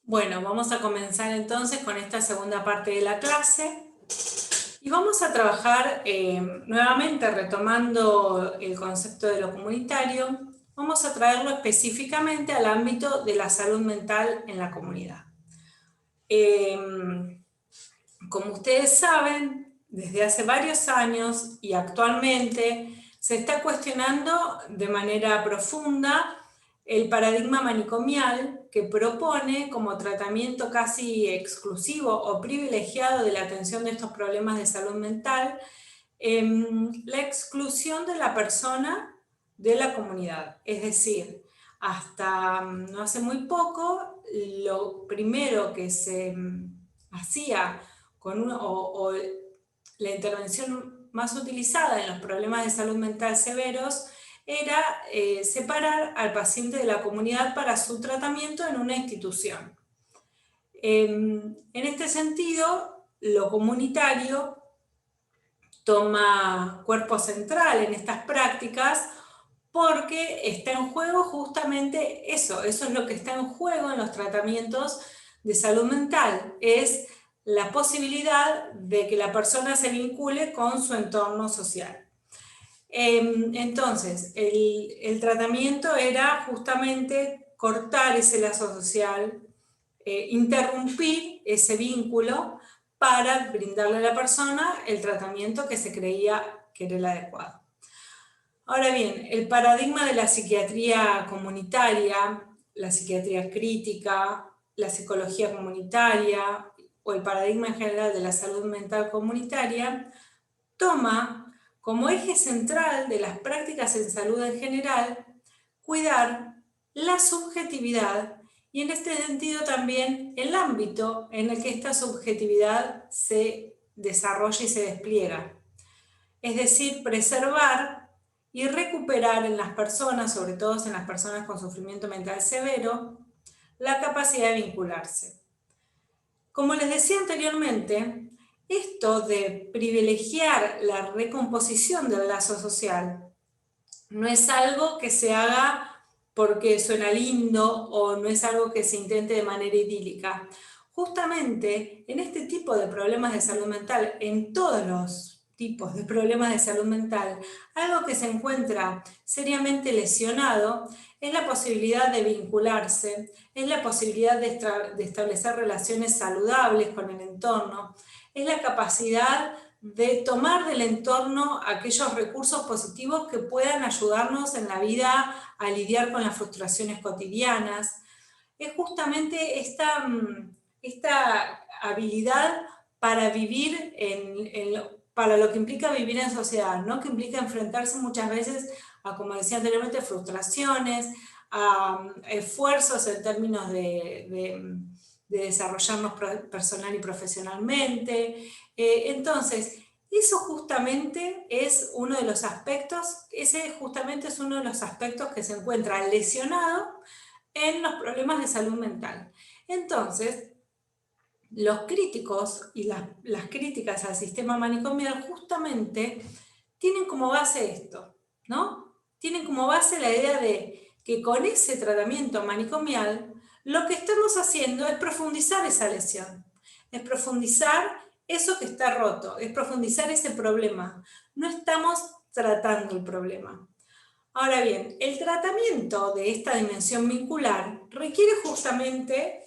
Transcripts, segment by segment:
Bueno, vamos a comenzar entonces con esta segunda parte de la clase y vamos a trabajar nuevamente retomando el concepto de lo comunitario. Vamos a traerlo específicamente al ámbito de la salud mental en la comunidad. Como ustedes saben, desde hace varios años y actualmente se está cuestionando de manera profunda el paradigma manicomial que propone como tratamiento casi exclusivo o privilegiado de la atención de estos problemas de salud mental, la exclusión de la persona de la comunidad. Es decir, hasta no hace muy poco, lo primero que se hacía o la intervención más utilizada en los problemas de salud mental severos era separar al paciente de la comunidad para su tratamiento en una institución. En este sentido, lo comunitario toma cuerpo central en estas prácticas porque está en juego justamente eso es lo que está en juego en los tratamientos de salud mental, es la posibilidad de que la persona se vincule con su entorno social. Entonces, el tratamiento era justamente cortar ese lazo social, interrumpir ese vínculo para brindarle a la persona el tratamiento que se creía que era el adecuado. Ahora bien, el paradigma de la psiquiatría comunitaria, la psiquiatría crítica, la psicología comunitaria o el paradigma en general de la salud mental comunitaria toma como eje central de las prácticas en salud en general cuidar la subjetividad y en este sentido también el ámbito en el que esta subjetividad se desarrolla y se despliega. Es decir, preservar y recuperar en las personas, sobre todo en las personas con sufrimiento mental severo, la capacidad de vincularse. Como les decía anteriormente, esto de privilegiar la recomposición del lazo social no es algo que se haga porque suena lindo o no es algo que se intente de manera idílica. Justamente en este tipo de problemas de salud mental, en todos los tipos de problemas de salud mental, algo que se encuentra seriamente lesionado es la posibilidad de vincularse, es la posibilidad de establecer relaciones saludables con el entorno, es la capacidad de tomar del entorno aquellos recursos positivos que puedan ayudarnos en la vida a lidiar con las frustraciones cotidianas. Es justamente esta habilidad para vivir para lo que implica vivir en sociedad, ¿no? Que implica enfrentarse muchas veces a, como decía anteriormente, frustraciones, a esfuerzos en términos de desarrollarnos personal y profesionalmente. Entonces, eso justamente es uno de los aspectos, ese justamente es uno de los aspectos que se encuentra lesionado en los problemas de salud mental. Entonces, los críticos y las críticas al sistema manicomial justamente tienen como base esto, ¿no? Tienen como base la idea de que con ese tratamiento manicomial lo que estamos haciendo es profundizar esa lesión, es profundizar eso que está roto, es profundizar ese problema. No estamos tratando el problema. Ahora bien, el tratamiento de esta dimensión vincular requiere justamente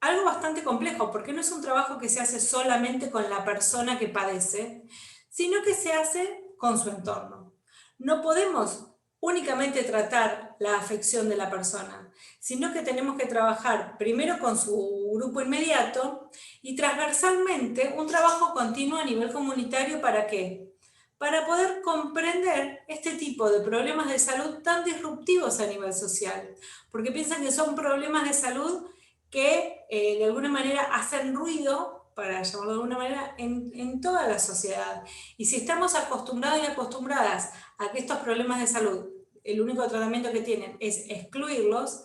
algo bastante complejo, porque no es un trabajo que se hace solamente con la persona que padece, sino que se hace con su entorno. No podemos únicamente tratar la afección de la persona, sino que tenemos que trabajar primero con su grupo inmediato y transversalmente un trabajo continuo a nivel comunitario. ¿Para qué? Para poder comprender este tipo de problemas de salud tan disruptivos a nivel social, porque piensan que son problemas de salud que de alguna manera hacen ruido, para llamarlo de alguna manera, en toda la sociedad. Y si estamos acostumbrados y acostumbradas a que estos problemas de salud, el único tratamiento que tienen es excluirlos,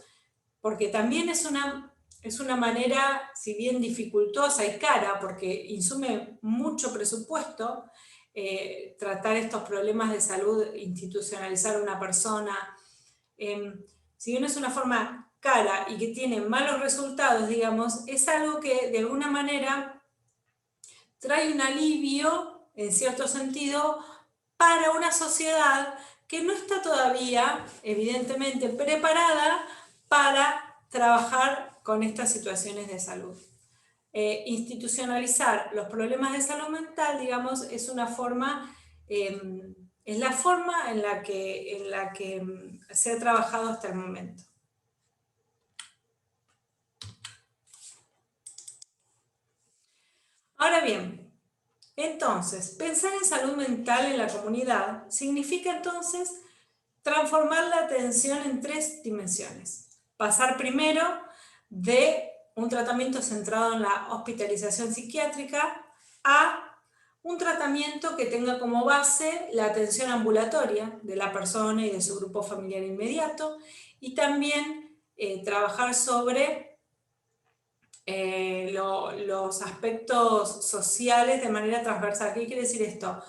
porque también es una manera, si bien dificultosa y cara, porque insume mucho presupuesto, tratar estos problemas de salud, institucionalizar a una persona. si bien es una forma cara y que tiene malos resultados, digamos, es algo que de alguna manera trae un alivio, en cierto sentido, para una sociedad que no está todavía, evidentemente, preparada para trabajar con estas situaciones de salud. Institucionalizar los problemas de salud mental, digamos, es una forma, es la forma en la que se ha trabajado hasta el momento. Ahora bien, entonces, pensar en salud mental en la comunidad significa entonces transformar la atención en 3 dimensiones. Pasar primero de un tratamiento centrado en la hospitalización psiquiátrica a un tratamiento que tenga como base la atención ambulatoria de la persona y de su grupo familiar inmediato, y también trabajar sobre los aspectos sociales de manera transversal. ¿Qué quiere decir esto?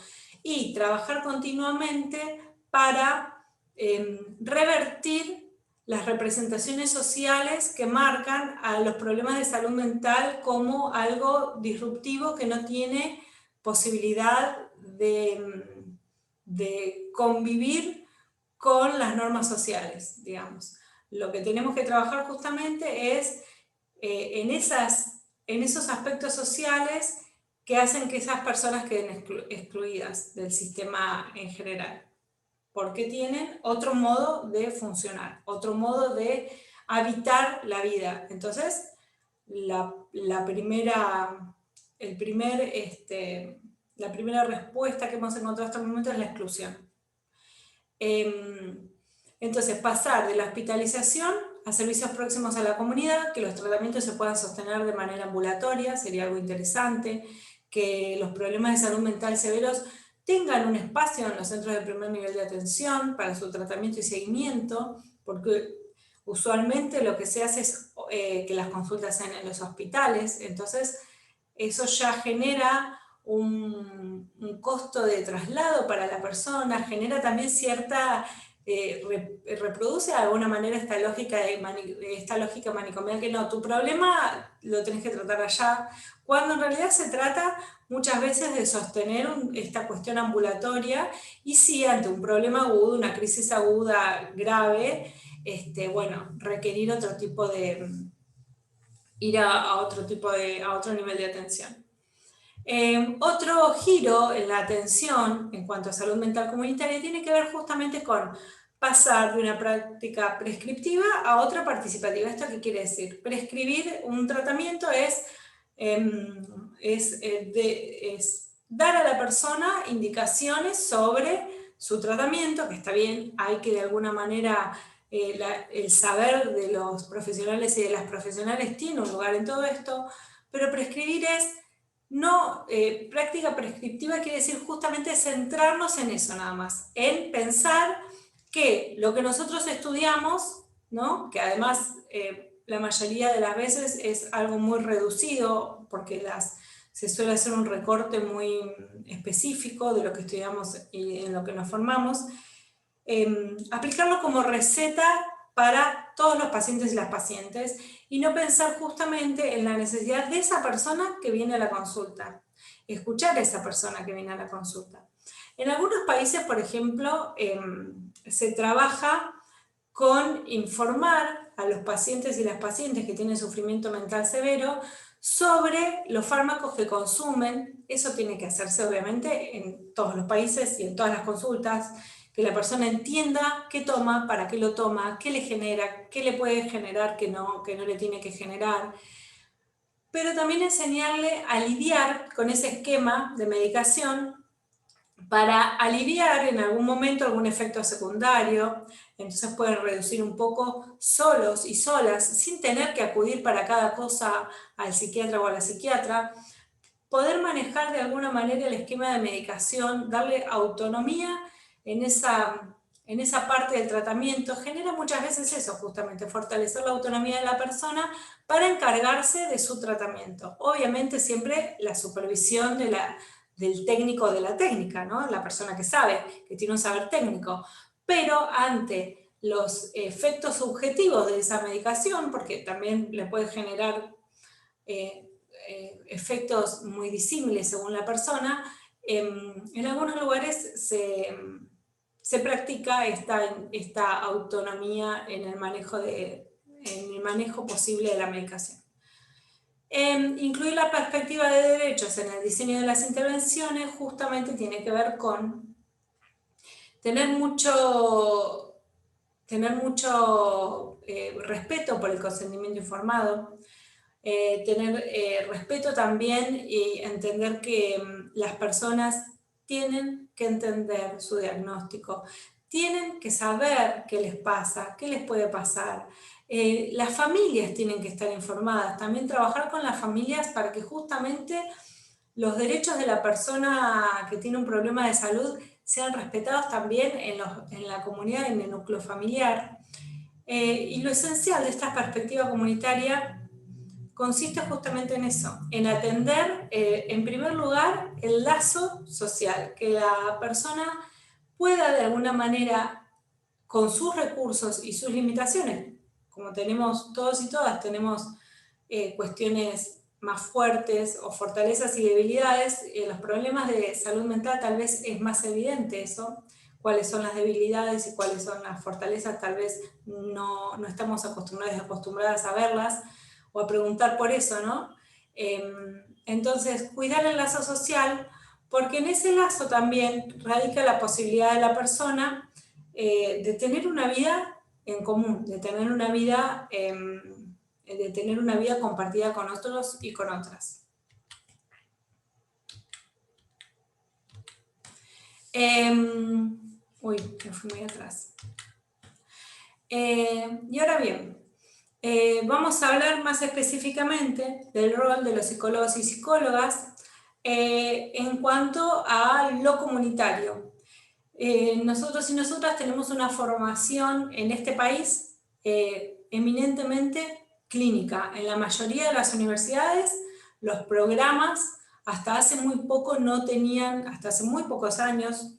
Y trabajar continuamente para revertir las representaciones sociales que marcan a los problemas de salud mental como algo disruptivo que no tiene posibilidad de convivir con las normas sociales, digamos. Lo que tenemos que trabajar justamente es en esos aspectos sociales que hacen que esas personas queden excluidas del sistema en general, porque tienen otro modo de funcionar, otro modo de habitar la vida. Entonces, la primera respuesta que hemos encontrado hasta el momento es la exclusión. Entonces, pasar de la hospitalización a servicios próximos a la comunidad, que los tratamientos se puedan sostener de manera ambulatoria, sería algo interesante, que los problemas de salud mental severos tengan un espacio en los centros de primer nivel de atención para su tratamiento y seguimiento, porque usualmente lo que se hace es que las consultas sean en los hospitales, entonces eso ya genera un costo de traslado para la persona, genera también cierta, reproduce de alguna manera esta lógica manicomial que no, tu problema lo tenés que tratar allá, cuando en realidad se trata muchas veces de sostener esta cuestión ambulatoria, y sí, ante un problema agudo, una crisis aguda grave, bueno, requerir otro tipo de, ir a otro nivel de atención. Otro giro en la atención en cuanto a salud mental comunitaria tiene que ver justamente con pasar de una práctica prescriptiva a otra participativa. ¿Esto qué quiere decir? Prescribir un tratamiento es dar a la persona indicaciones sobre su tratamiento, que está bien, hay que de alguna manera, el saber de los profesionales y de las profesionales tiene un lugar en todo esto, pero prescribir es no, práctica prescriptiva quiere decir justamente centrarnos en eso nada más, en pensar que lo que nosotros estudiamos, ¿no? Que además la mayoría de las veces es algo muy reducido, porque se suele hacer un recorte muy específico de lo que estudiamos y en lo que nos formamos, aplicarlo como receta para todos los pacientes y las pacientes, y no pensar justamente en la necesidad de esa persona que viene a la consulta, escuchar a esa persona que viene a la consulta. En algunos países, por ejemplo, se trabaja con informar a los pacientes y las pacientes que tienen sufrimiento mental severo sobre los fármacos que consumen. Eso tiene que hacerse obviamente en todos los países y en todas las consultas, que la persona entienda qué toma, para qué lo toma, qué le genera, qué le puede generar que no le tiene que generar, pero también enseñarle a lidiar con ese esquema de medicación para aliviar en algún momento algún efecto secundario. Entonces pueden reducir un poco solos y solas, sin tener que acudir para cada cosa al psiquiatra o a la psiquiatra, poder manejar de alguna manera el esquema de medicación, darle autonomía en esa parte del tratamiento, genera muchas veces eso, justamente, fortalecer la autonomía de la persona para encargarse de su tratamiento. Obviamente siempre la supervisión del técnico o de la técnica, ¿no? La persona que sabe, que tiene un saber técnico, pero ante los efectos subjetivos de esa medicación, porque también le puede generar efectos muy disímiles según la persona. En algunos lugares se practica esta autonomía en el manejo posible de la medicación. Incluir la perspectiva de derechos en el diseño de las intervenciones justamente tiene que ver con tener mucho respeto por el consentimiento informado, tener respeto también y entender que las personas tienen que entender su diagnóstico, tienen que saber qué les pasa, qué les puede pasar. Las familias tienen que estar informadas, también trabajar con las familias para que justamente los derechos de la persona que tiene un problema de salud sean respetados también en la comunidad, en el núcleo familiar. Y lo esencial de esta perspectiva comunitaria consiste justamente en eso, en atender, en primer lugar, el lazo social, que la persona pueda de alguna manera, con sus recursos y sus limitaciones, como tenemos todos y todas, tenemos cuestiones más fuertes o fortalezas y debilidades, los problemas de salud mental tal vez es más evidente eso, cuáles son las debilidades y cuáles son las fortalezas, tal vez no estamos acostumbradas a verlas o a preguntar por eso, ¿no? Entonces, cuidar el lazo social, porque en ese lazo también radica la posibilidad de la persona de tener una vida en común, de tener una vida compartida con otros y con otras. Uy, me fui muy atrás. Y ahora bien, vamos a hablar más específicamente del rol de los psicólogos y psicólogas en cuanto a lo comunitario. Nosotros y nosotras tenemos una formación en este país eminentemente clínica. En la mayoría de las universidades, los programas hasta hace muy poco no tenían, hasta hace muy pocos años,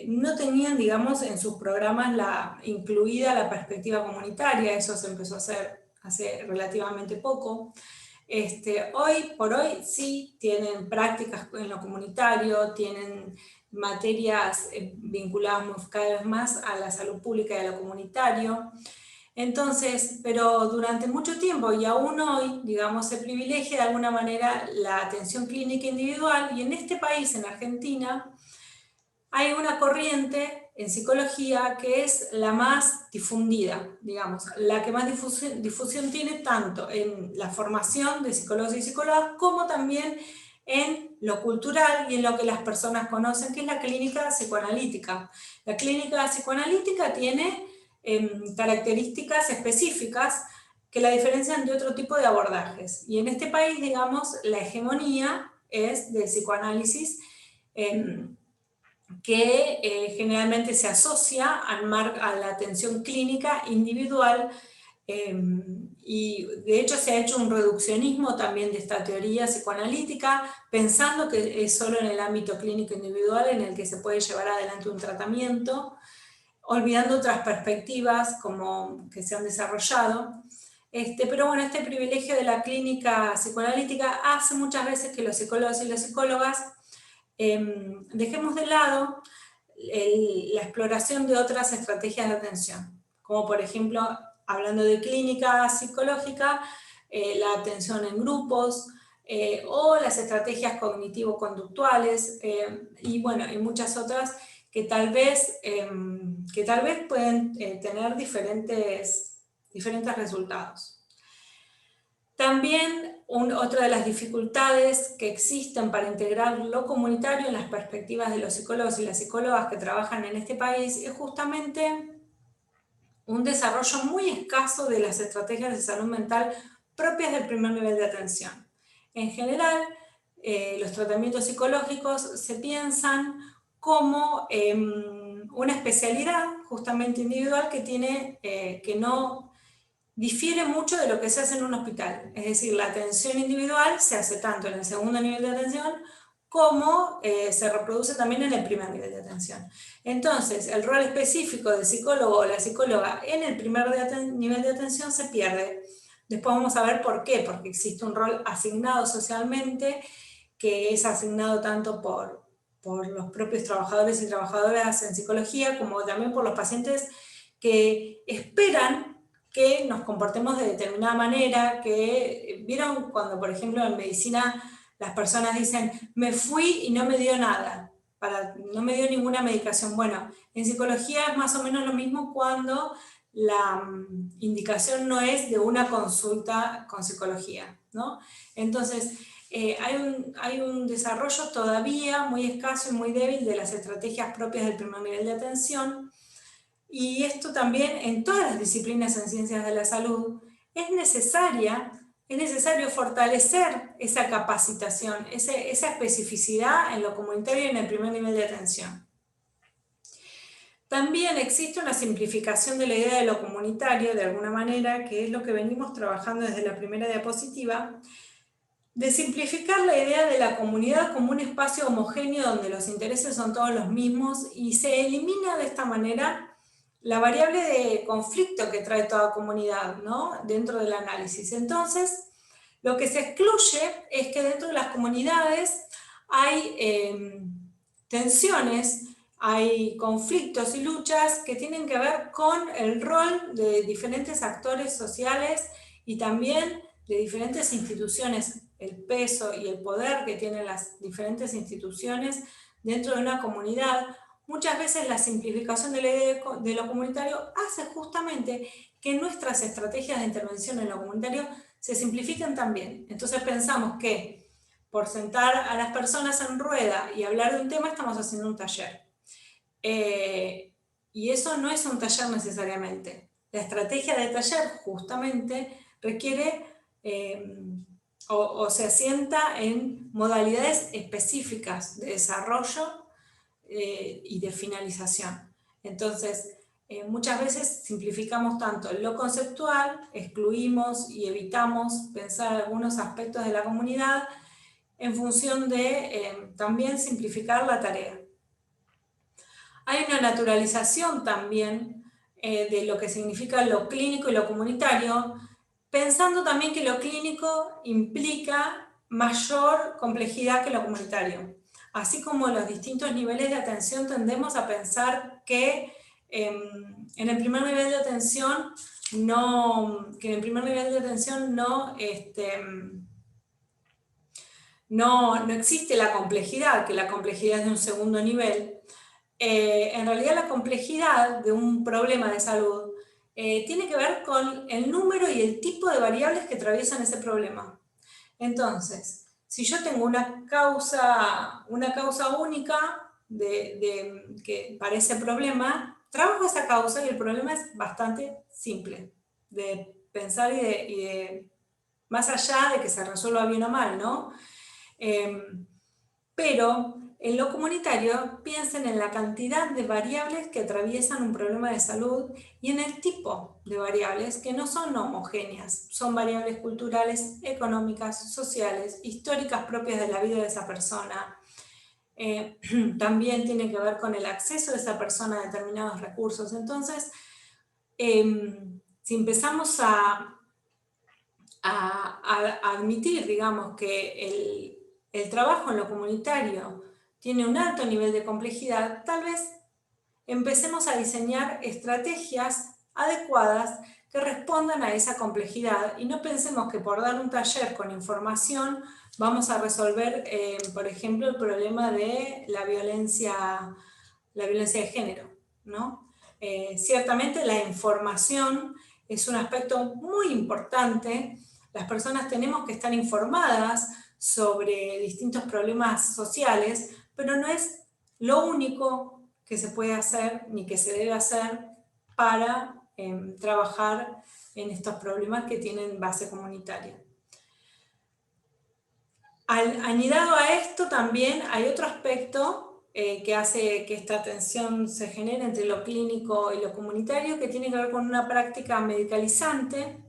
no tenían, digamos, en sus programas incluida la perspectiva comunitaria. Eso se empezó a hacer hace relativamente poco. Hoy por hoy sí tienen prácticas en lo comunitario, tienen materias vinculadas cada vez más a la salud pública y a lo comunitario. Entonces, pero durante mucho tiempo y aún hoy, digamos, se privilegia de alguna manera la atención clínica individual, y en este país, en Argentina, hay una corriente en psicología que es la más difundida, digamos, la que más difusión tiene tanto en la formación de psicólogos y psicólogas como también en lo cultural y en lo que las personas conocen, que es la clínica psicoanalítica. La clínica psicoanalítica tiene características específicas que la diferencian de otro tipo de abordajes. Y en este país, digamos, la hegemonía es del psicoanálisis, que generalmente se asocia a la atención clínica individual, y de hecho se ha hecho un reduccionismo también de esta teoría psicoanalítica, pensando que es solo en el ámbito clínico individual en el que se puede llevar adelante un tratamiento, olvidando otras perspectivas como que se han desarrollado. Pero bueno, este privilegio de la clínica psicoanalítica hace muchas veces que los psicólogos y las psicólogas dejemos de lado la exploración de otras estrategias de atención, como por ejemplo, hablando de clínica psicológica, la atención en grupos, o las estrategias cognitivo-conductuales, y bueno, y muchas otras que tal vez pueden tener diferentes resultados. También otra de las dificultades que existen para integrar lo comunitario en las perspectivas de los psicólogos y las psicólogas que trabajan en este país es justamente un desarrollo muy escaso de las estrategias de salud mental propias del primer nivel de atención. En general, los tratamientos psicológicos se piensan como una especialidad justamente individual que no difiere mucho de lo que se hace en un hospital. Es decir, la atención individual se hace tanto en el segundo nivel de atención como se reproduce también en el primer nivel de atención. Entonces, el rol específico del psicólogo o la psicóloga en el primer nivel de atención se pierde. Después vamos a ver por qué, porque existe un rol asignado socialmente, que es asignado tanto por los propios trabajadores y trabajadoras en psicología, como también por los pacientes que esperan que nos comportemos de determinada manera, que vieron cuando, por ejemplo, en medicina las personas dicen, me fui y no me dio nada, no me dio ninguna medicación. Bueno, en psicología es más o menos lo mismo cuando la indicación no es de una consulta con psicología, ¿no? Entonces, hay un desarrollo todavía muy escaso y muy débil de las estrategias propias del primer nivel de atención, y esto también en todas las disciplinas en ciencias de la salud es necesario fortalecer esa capacitación, esa especificidad en lo comunitario y en el primer nivel de atención. También existe una simplificación de la idea de lo comunitario, de alguna manera, que es lo que venimos trabajando desde la primera diapositiva, de simplificar la idea de la comunidad como un espacio homogéneo donde los intereses son todos los mismos, y se elimina de esta manera la variable de conflicto que trae toda comunidad, ¿no?, dentro del análisis. Entonces, lo que se excluye es que dentro de las comunidades hay tensiones, hay conflictos y luchas que tienen que ver con el rol de diferentes actores sociales y también de diferentes instituciones, el peso y el poder que tienen las diferentes instituciones dentro de una comunidad. Muchas veces la simplificación de la idea de lo comunitario hace justamente que nuestras estrategias de intervención en lo comunitario se simplifiquen también. Entonces pensamos que por sentar a las personas en rueda y hablar de un tema estamos haciendo un taller. Y eso no es un taller necesariamente. La estrategia de taller justamente requiere o se asienta en modalidades específicas de desarrollo y de finalización. Entonces, muchas veces simplificamos tanto lo conceptual, excluimos y evitamos pensar algunos aspectos de la comunidad en función de también simplificar la tarea. Hay una naturalización también de lo que significa lo clínico y lo comunitario, pensando también que lo clínico implica mayor complejidad que lo comunitario. Así como los distintos niveles de atención tendemos a pensar que en el primer nivel de atención no existe la complejidad, que la complejidad es de un segundo nivel. En realidad la complejidad de un problema de salud tiene que ver con el número y el tipo de variables que atraviesan ese problema. Entonces, si yo tengo una causa única para ese problema, trabajo esa causa y el problema es bastante simple de pensar y de más allá de que se resuelva bien o mal, ¿no? Pero en lo comunitario, piensen en la cantidad de variables que atraviesan un problema de salud y en el tipo de variables que no son homogéneas. Son variables culturales, económicas, sociales, históricas propias de la vida de esa persona. También tiene que ver con el acceso de esa persona a determinados recursos. Entonces, si empezamos a admitir, digamos, que el trabajo en lo comunitario tiene un alto nivel de complejidad, tal vez empecemos a diseñar estrategias adecuadas que respondan a esa complejidad y no pensemos que por dar un taller con información vamos a resolver, por ejemplo, el problema de la violencia de género, ¿no? Ciertamente la información es un aspecto muy importante. Las personas tenemos que estar informadas sobre distintos problemas sociales, pero no es lo único que se puede hacer ni que se debe hacer para trabajar en estos problemas que tienen base comunitaria. Añadido a esto también hay otro aspecto que hace que esta tensión se genere entre lo clínico y lo comunitario, que tiene que ver con una práctica medicalizante,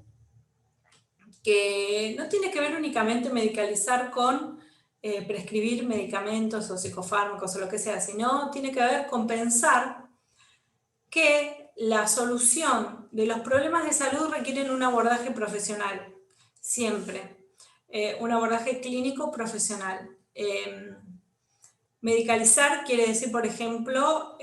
que no tiene que ver únicamente medicalizar con prescribir medicamentos o psicofármacos o lo que sea, sino tiene que ver con pensar que la solución de los problemas de salud requieren un abordaje profesional, siempre, un abordaje clínico profesional. Medicalizar quiere decir, por ejemplo,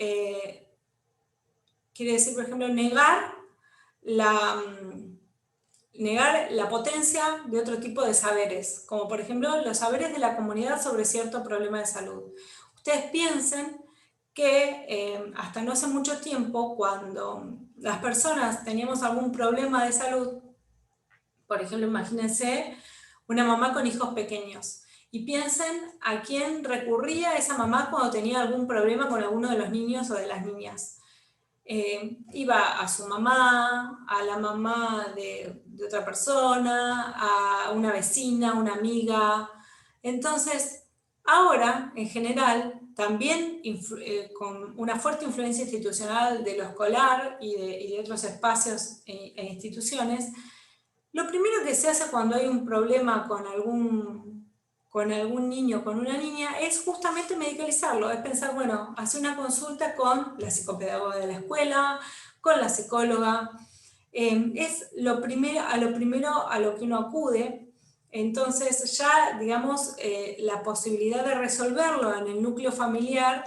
negar la potencia de otro tipo de saberes, como por ejemplo los saberes de la comunidad sobre cierto problema de salud. Ustedes piensen que hasta no hace mucho tiempo, cuando las personas teníamos algún problema de salud, por ejemplo, imagínense una mamá con hijos pequeños, y piensen a quién recurría esa mamá cuando tenía algún problema con alguno de los niños o de las niñas. Iba a su mamá, a la mamá de otra persona, a una vecina, una amiga. Entonces, ahora, en general, también con una fuerte influencia institucional de lo escolar y de otros espacios e instituciones, lo primero que se hace cuando hay un problema con algún niño, con una niña, es justamente medicalizarlo, es pensar, bueno, hacer una consulta con la psicopedagoga de la escuela, con la psicóloga, es lo primero a lo que uno acude. Entonces ya, digamos, la posibilidad de resolverlo en el núcleo familiar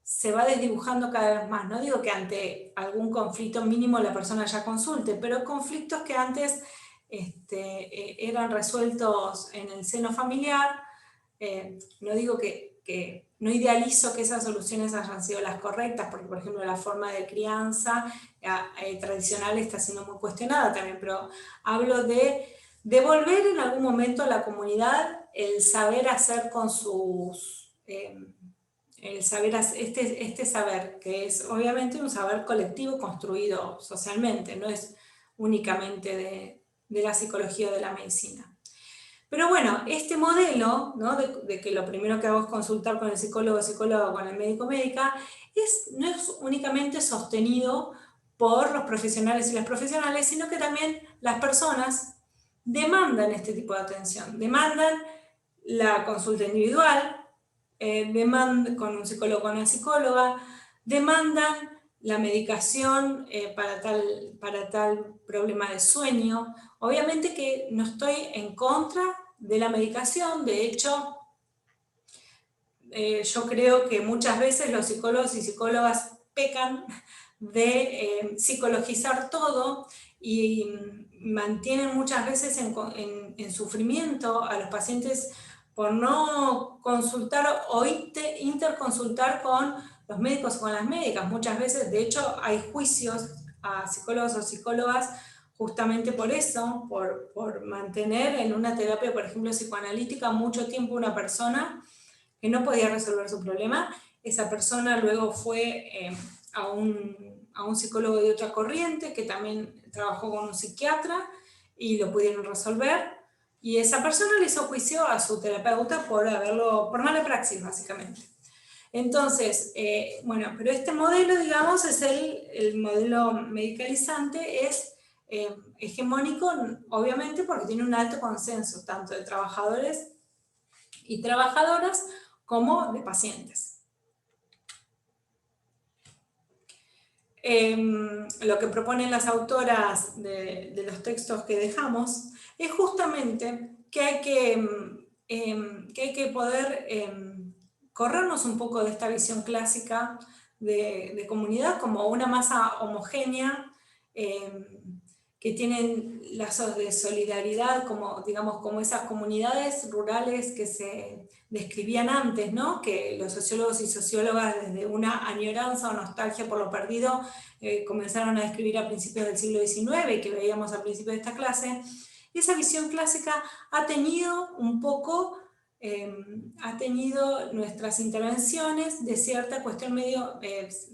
se va desdibujando cada vez más. No digo que ante algún conflicto mínimo la persona ya consulte, pero conflictos que antes eran resueltos en el seno familiar. No digo que no idealizo que esas soluciones hayan sido las correctas, porque por ejemplo la forma de crianza tradicional está siendo muy cuestionada también, pero hablo de devolver en algún momento a la comunidad el saber hacer con sus... el saber, este saber, que es obviamente un saber colectivo construido socialmente, no es únicamente de la psicología o de la medicina. Pero bueno, este modelo, ¿no? de que lo primero que hago es consultar con el psicólogo o psicóloga, con el médico o médica, no es únicamente sostenido por los profesionales y las profesionales, sino que también las personas demandan este tipo de atención, demandan la consulta individual, demandan con un psicólogo o una psicóloga, demandan la medicación para tal problema de sueño. Obviamente que no estoy en contra de la medicación, de hecho, yo creo que muchas veces los psicólogos y psicólogas pecan de psicologizar todo y mantienen muchas veces en sufrimiento a los pacientes por no consultar o interconsultar con los médicos o con las médicas. Muchas veces, de hecho, hay juicios a psicólogos o psicólogas justamente por eso, por mantener en una terapia, por ejemplo, psicoanalítica, mucho tiempo una persona que no podía resolver su problema. Esa persona luego fue a un psicólogo de otra corriente que también trabajó con un psiquiatra y lo pudieron resolver. Y esa persona le hizo juicio a su terapeuta por mala praxis, básicamente. Entonces, bueno, pero este modelo, digamos, es el modelo medicalizante, es hegemónico, obviamente, porque tiene un alto consenso, tanto de trabajadores y trabajadoras como de pacientes. Lo que proponen las autoras de los textos que dejamos es justamente que hay que poder corrernos un poco de esta visión clásica de comunidad como una masa homogénea que tienen lazos de solidaridad, como, digamos, como esas comunidades rurales que se describían antes, ¿no? Que los sociólogos y sociólogas, desde una añoranza o nostalgia por lo perdido, comenzaron a describir a principios del siglo XIX, que veíamos al principio de esta clase. Y esa visión clásica ha tenido un poco, ha tenido nuestras intervenciones de cierta cuestión medio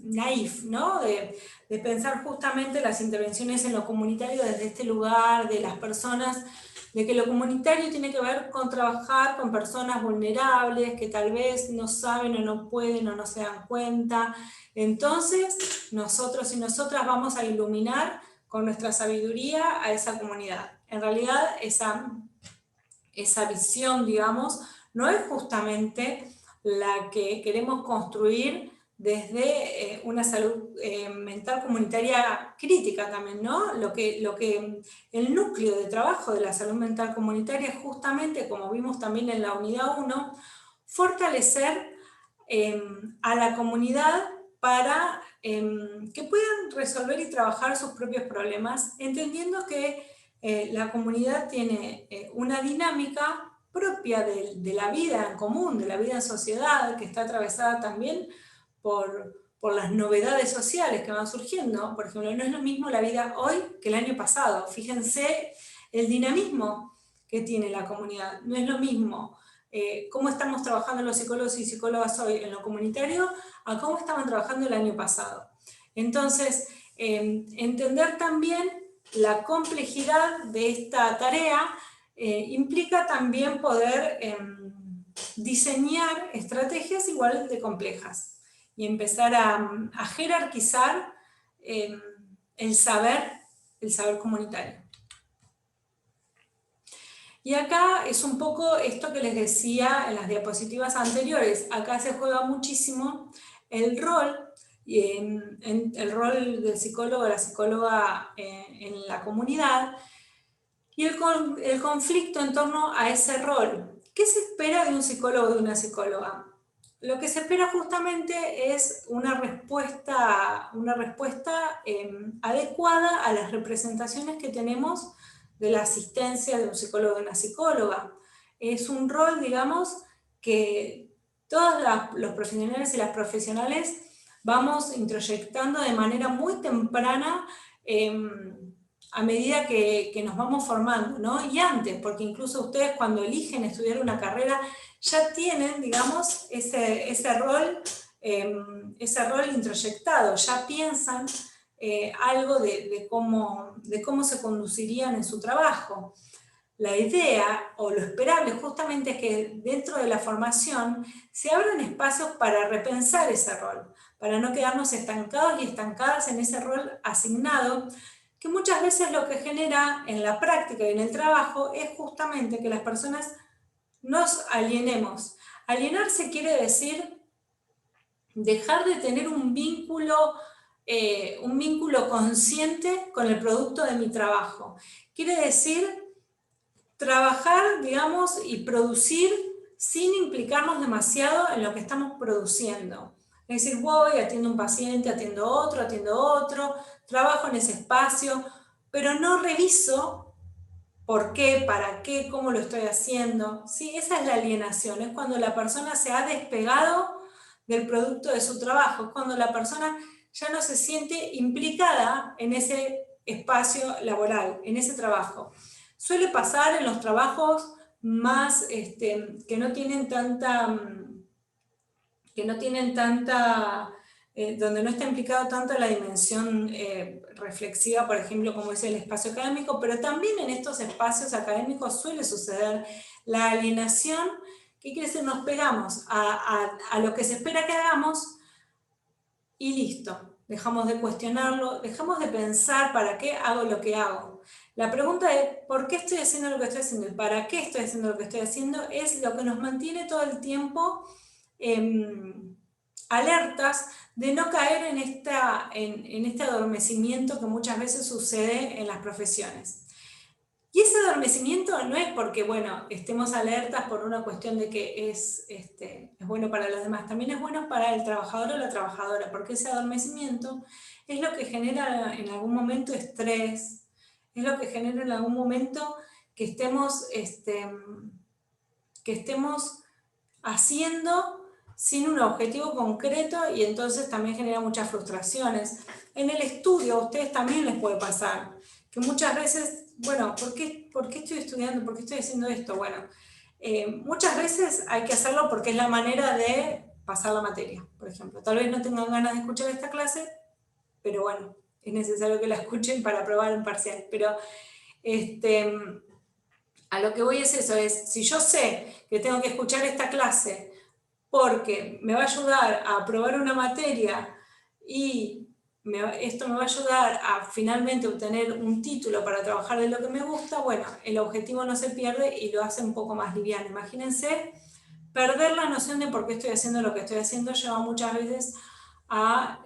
naif, ¿no? De pensar justamente las intervenciones en lo comunitario desde este lugar, de las personas, de que lo comunitario tiene que ver con trabajar con personas vulnerables que tal vez no saben o no pueden o no se dan cuenta. Entonces, nosotros y nosotras vamos a iluminar con nuestra sabiduría a esa comunidad. En realidad, esa visión, digamos, no es justamente la que queremos construir desde una salud mental comunitaria crítica también, ¿no? El núcleo de trabajo de la salud mental comunitaria es justamente, como vimos también en la unidad 1, fortalecer a la comunidad para que puedan resolver y trabajar sus propios problemas, entendiendo que la comunidad tiene una dinámica propia de la vida en común, de la vida en sociedad, que está atravesada también por las novedades sociales que van surgiendo. Por ejemplo, no es lo mismo la vida hoy que el año pasado. Fíjense el dinamismo que tiene la comunidad. No es lo mismo cómo estamos trabajando los psicólogos y psicólogas hoy en lo comunitario a cómo estaban trabajando el año pasado. Entonces, entender también la complejidad de esta tarea implica también poder diseñar estrategias igual de complejas y empezar a jerarquizar el saber comunitario. Y acá es un poco esto que les decía en las diapositivas anteriores. Acá se juega muchísimo el rol, el rol del psicólogo o la psicóloga en la comunidad y el conflicto en torno a ese rol. ¿Qué se espera de un psicólogo o de una psicóloga? Lo que se espera justamente es una respuesta adecuada a las representaciones que tenemos de la asistencia de un psicólogo o de una psicóloga. Es un rol, digamos, que todos los profesionales y las profesionales vamos introyectando de manera muy temprana a medida que nos vamos formando, ¿no? Y antes, porque incluso ustedes cuando eligen estudiar una carrera ya tienen, digamos, ese rol introyectado, ya piensan algo de cómo se conducirían en su trabajo. La idea o lo esperable justamente es que dentro de la formación se abran espacios para repensar ese rol, para no quedarnos estancados y estancadas en ese rol asignado, que muchas veces lo que genera en la práctica y en el trabajo es justamente que las personas nos alienemos. Alienarse quiere decir dejar de tener un vínculo consciente con el producto de mi trabajo. Quiere decir trabajar, digamos, y producir sin implicarnos demasiado en lo que estamos produciendo. Es decir, voy, atiendo un paciente, atiendo otro, trabajo en ese espacio, pero no reviso por qué, para qué, cómo lo estoy haciendo. Sí, esa es la alienación, es cuando la persona se ha despegado del producto de su trabajo, es cuando la persona ya no se siente implicada en ese espacio laboral, en ese trabajo. Suele pasar en los trabajos más que no tienen tanta, donde no está implicado tanto la dimensión reflexiva, por ejemplo, como es el espacio académico, pero también en estos espacios académicos suele suceder la alienación. ¿Qué quiere decir? Nos pegamos a lo que se espera que hagamos y listo. Dejamos de cuestionarlo, dejamos de pensar para qué hago lo que hago. La pregunta de por qué estoy haciendo lo que estoy haciendo y para qué estoy haciendo lo que estoy haciendo es lo que nos mantiene todo el tiempo alertas de no caer en este adormecimiento que muchas veces sucede en las profesiones. Y ese adormecimiento no es porque, bueno, estemos alertas por una cuestión de que es bueno para los demás, también es bueno para el trabajador o la trabajadora, porque ese adormecimiento es lo que genera en algún momento estrés, es lo que genera en algún momento que estemos haciendo sin un objetivo concreto y entonces también genera muchas frustraciones. En el estudio a ustedes también les puede pasar, que muchas veces, bueno, ¿por qué estoy estudiando? ¿Por qué estoy haciendo esto? Bueno, muchas veces hay que hacerlo porque es la manera de pasar la materia, por ejemplo. Tal vez no tengan ganas de escuchar esta clase, pero bueno, es necesario que la escuchen para aprobar un parcial. Pero a lo que voy es eso, es si yo sé que tengo que escuchar esta clase porque me va a ayudar a aprobar una materia y esto me va a ayudar a finalmente obtener un título para trabajar de lo que me gusta, bueno, el objetivo no se pierde y lo hace un poco más liviano. Imagínense perder la noción de por qué estoy haciendo lo que estoy haciendo lleva muchas veces a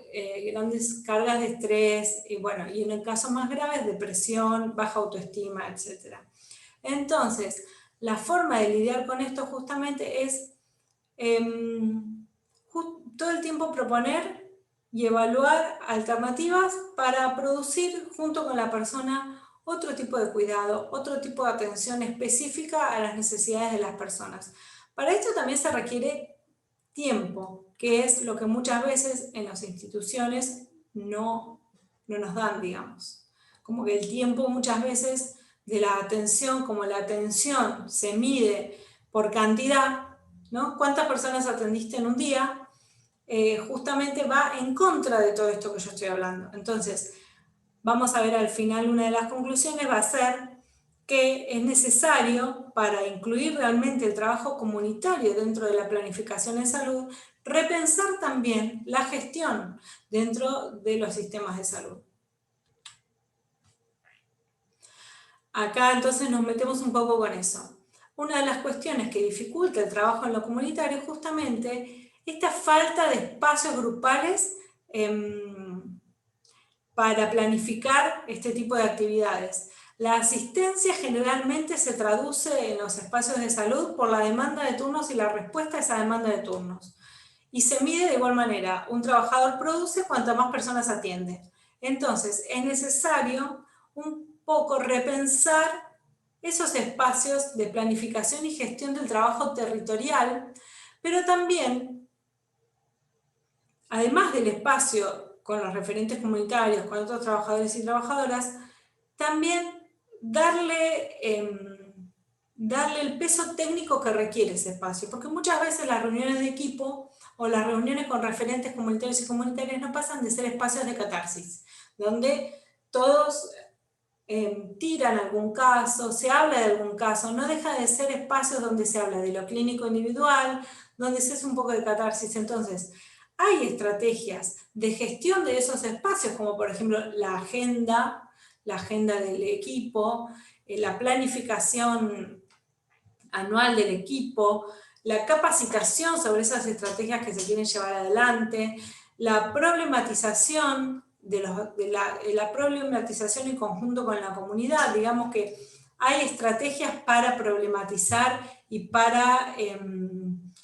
grandes cargas de estrés, y bueno, y en el caso más grave, depresión, baja autoestima, etc. Entonces, la forma de lidiar con esto justamente es todo el tiempo proponer y evaluar alternativas para producir junto con la persona otro tipo de cuidado, otro tipo de atención específica a las necesidades de las personas. Para esto también se requiere tiempo, que es lo que muchas veces en las instituciones no nos dan, digamos. Como que el tiempo muchas veces de la atención, como la atención se mide por cantidad, ¿no? ¿Cuántas personas atendiste en un día? Justamente va en contra de todo esto que yo estoy hablando. Entonces, vamos a ver al final, una de las conclusiones va a ser que es necesario, para incluir realmente el trabajo comunitario dentro de la planificación en salud, repensar también la gestión dentro de los sistemas de salud. Acá entonces nos metemos un poco con eso. Una de las cuestiones que dificulta el trabajo en lo comunitario es justamente esta falta de espacios grupales para planificar este tipo de actividades. La asistencia generalmente se traduce en los espacios de salud por la demanda de turnos y la respuesta a esa demanda de turnos. Y se mide de igual manera. Un trabajador produce cuanto más personas atiende. Entonces, es necesario un poco repensar esos espacios de planificación y gestión del trabajo territorial, pero también, además del espacio con los referentes comunitarios, con otros trabajadores y trabajadoras, también darle el peso técnico que requiere ese espacio, porque muchas veces las reuniones de equipo o las reuniones con referentes comunitarios y comunitarias no pasan de ser espacios de catarsis, donde todos tiran algún caso, se habla de algún caso, no deja de ser espacios donde se habla de lo clínico individual, donde se hace un poco de catarsis. Entonces, hay estrategias de gestión de esos espacios, como por ejemplo la agenda del equipo, la planificación anual del equipo, la capacitación sobre esas estrategias que se quieren llevar adelante, la problematización la problematización en conjunto con la comunidad. Digamos que hay estrategias para problematizar y para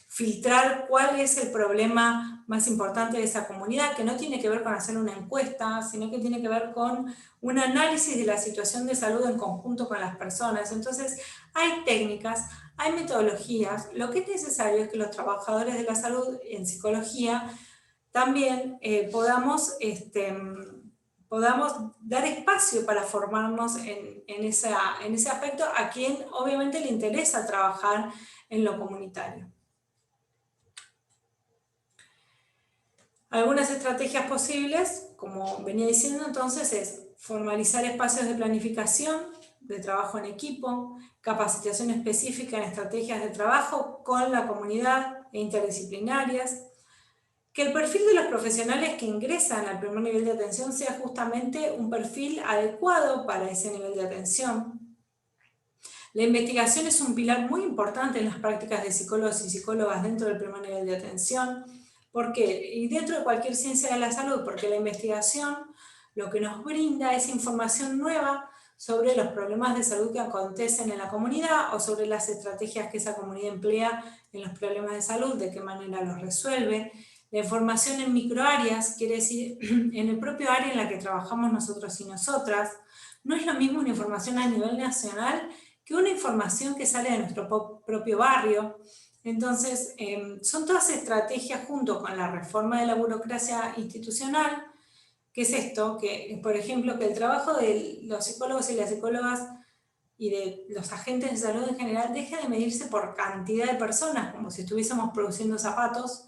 filtrar cuál es el problema más importante de esa comunidad, que no tiene que ver con hacer una encuesta, sino que tiene que ver con un análisis de la situación de salud en conjunto con las personas. Entonces, hay técnicas, hay metodologías. Lo que es necesario es que los trabajadores de la salud en psicología también podamos dar espacio para formarnos en ese aspecto a quien obviamente le interesa trabajar en lo comunitario. Algunas estrategias posibles, como venía diciendo entonces, es formalizar espacios de planificación, de trabajo en equipo, capacitación específica en estrategias de trabajo con la comunidad e interdisciplinarias, que el perfil de los profesionales que ingresan al primer nivel de atención sea justamente un perfil adecuado para ese nivel de atención. La investigación es un pilar muy importante en las prácticas de psicólogos y psicólogas dentro del primer nivel de atención. ¿Por qué? Y dentro de cualquier ciencia de la salud, porque la investigación lo que nos brinda es información nueva sobre los problemas de salud que acontecen en la comunidad o sobre las estrategias que esa comunidad emplea en los problemas de salud, de qué manera los resuelve. La información en microáreas, quiere decir en el propio área en la que trabajamos nosotros y nosotras. No es lo mismo una información a nivel nacional que una información que sale de nuestro propio barrio. Entonces, son todas estrategias junto con la reforma de la burocracia institucional. ¿Qué es esto? Que, por ejemplo, que el trabajo de los psicólogos y las psicólogas y de los agentes de salud en general deje de medirse por cantidad de personas, como si estuviésemos produciendo zapatos,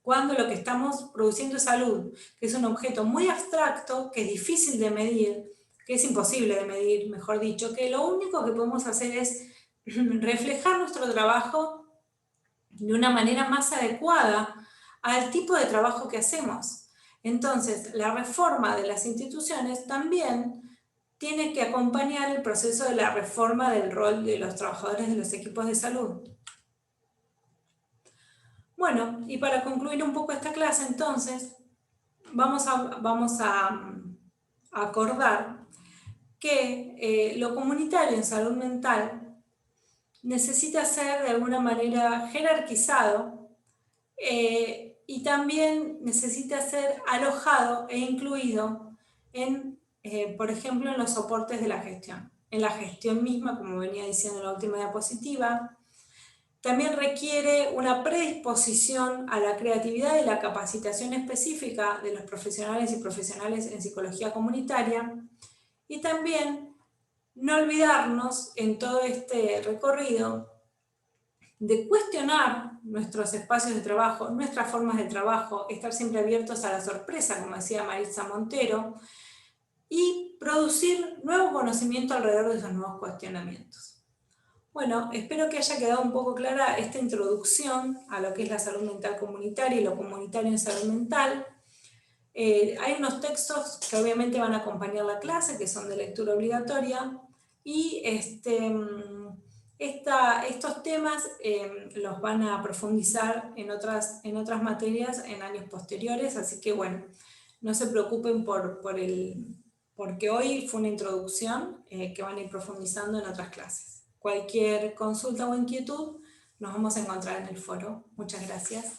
cuando lo que estamos produciendo es salud, que es un objeto muy abstracto, que es difícil de medir, que es imposible de medir, mejor dicho, que lo único que podemos hacer es reflejar nuestro trabajo de una manera más adecuada al tipo de trabajo que hacemos. Entonces, la reforma de las instituciones también tiene que acompañar el proceso de la reforma del rol de los trabajadores de los equipos de salud. Bueno, y para concluir un poco esta clase, entonces, vamos a acordar que lo comunitario en salud mental necesita ser de alguna manera jerarquizado y también necesita ser alojado e incluido en, por ejemplo, en los soportes de la gestión. En la gestión misma, como venía diciendo en la última diapositiva, también requiere una predisposición a la creatividad y la capacitación específica de los profesionales y profesionales en psicología comunitaria, y también no olvidarnos en todo este recorrido de cuestionar nuestros espacios de trabajo, nuestras formas de trabajo, estar siempre abiertos a la sorpresa, como decía Maritza Montero, y producir nuevo conocimiento alrededor de esos nuevos cuestionamientos. Bueno, espero que haya quedado un poco clara esta introducción a lo que es la salud mental comunitaria y lo comunitario en salud mental. Hay unos textos que obviamente van a acompañar la clase, que son de lectura obligatoria, y estos temas los van a profundizar en otras materias en años posteriores, así que bueno, no se preocupen porque hoy fue una introducción que van a ir profundizando en otras clases. Cualquier consulta o inquietud nos vamos a encontrar en el foro. Muchas gracias.